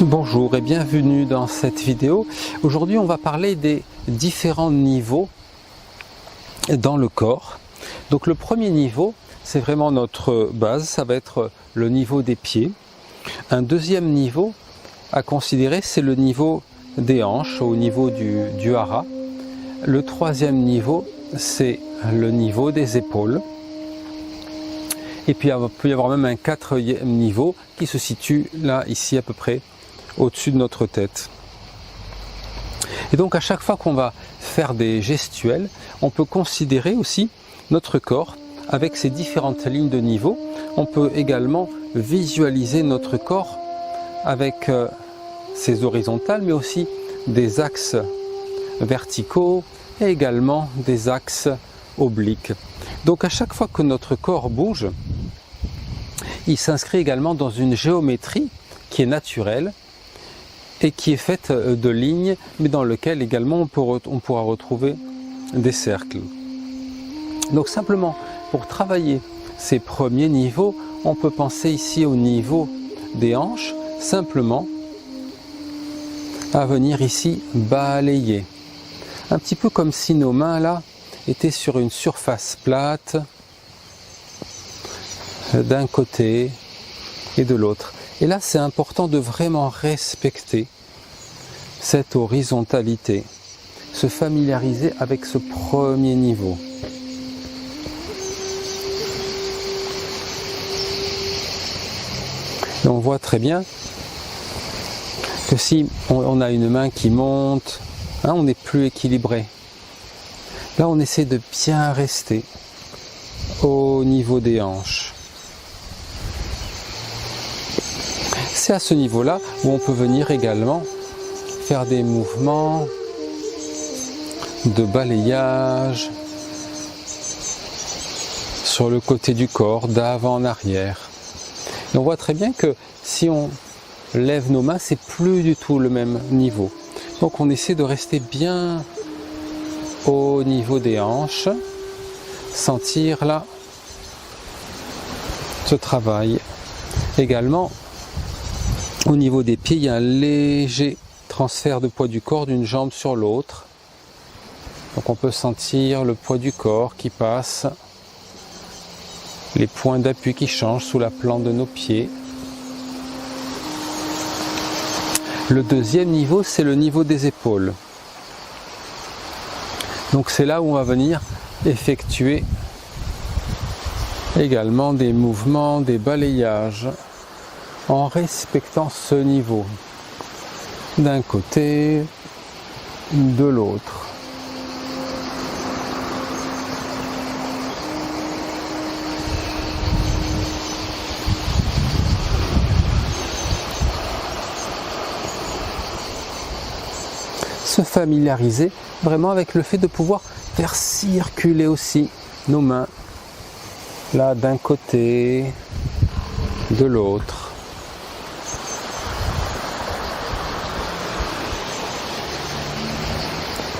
Bonjour et bienvenue dans cette vidéo. Aujourd'hui on va parler des différents niveaux dans le corps. Donc le premier niveau, c'est vraiment notre base, ça va être le niveau des pieds. Un deuxième niveau à considérer, c'est le niveau des hanches, au niveau du hara. Le troisième niveau, c'est le niveau des épaules. Et puis il peut y avoir même un quatrième niveau qui se situe là, ici à peu près, au-dessus de notre tête. Et donc à chaque fois qu'on va faire des gestuels, on peut considérer aussi notre corps avec ses différentes lignes de niveau. On peut également visualiser notre corps avec ses horizontales, mais aussi des axes verticaux et également des axes obliques. Donc à chaque fois que notre corps bouge, il s'inscrit également dans une géométrie qui est naturelle et qui est faite de lignes, mais dans lequel également on pourra retrouver des cercles. Donc simplement, pour travailler ces premiers niveaux, on peut penser ici au niveau des hanches, simplement à venir ici balayer. Un petit peu comme si nos mains là étaient sur une surface plate d'un côté et de l'autre. Et là, c'est important de vraiment respecter cette horizontalité, se familiariser avec ce premier niveau. Et on voit très bien que si on a une main qui monte, on n'est plus équilibré. Là, on essaie de bien rester au niveau des hanches. C'est à ce niveau-là où on peut venir également faire des mouvements de balayage sur le côté du corps, d'avant en arrière. Et on voit très bien que si on lève nos mains, c'est plus du tout le même niveau. Donc on essaie de rester bien au niveau des hanches, sentir là ce travail. Également, au niveau des pieds, il y a un léger transfert de poids du corps d'une jambe sur l'autre. Donc on peut sentir le poids du corps qui passe, les points d'appui qui changent sous la plante de nos pieds. Le deuxième niveau, c'est le niveau des épaules. Donc c'est là où on va venir effectuer également des mouvements, des balayages, en respectant ce niveau d'un côté, de l'autre. Se familiariser vraiment avec le fait de pouvoir faire circuler aussi nos mains, là d'un côté, de l'autre.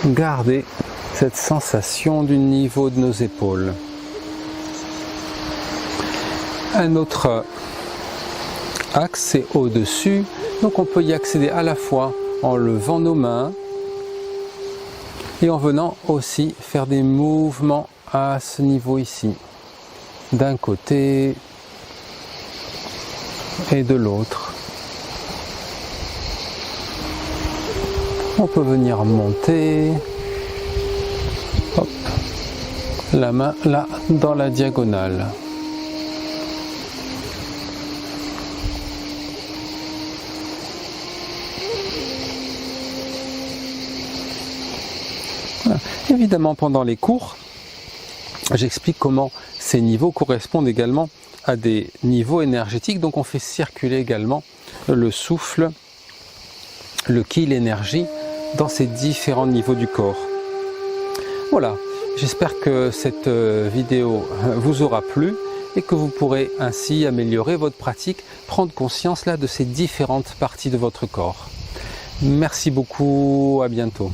Garder cette sensation du niveau de nos épaules. Un autre axe, c'est au-dessus. Donc on peut y accéder à la fois en levant nos mains et en venant aussi faire des mouvements à ce niveau ici, d'un côté et de l'autre. On peut venir monter, hop, la main là dans la diagonale. Voilà. Évidemment, pendant les cours, j'explique comment ces niveaux correspondent également à des niveaux énergétiques. Donc on fait circuler également le souffle, le ki, l'énergie, dans ces différents niveaux du corps. Voilà, j'espère que cette vidéo vous aura plu et que vous pourrez ainsi améliorer votre pratique, prendre conscience là de ces différentes parties de votre corps. Merci beaucoup, à bientôt.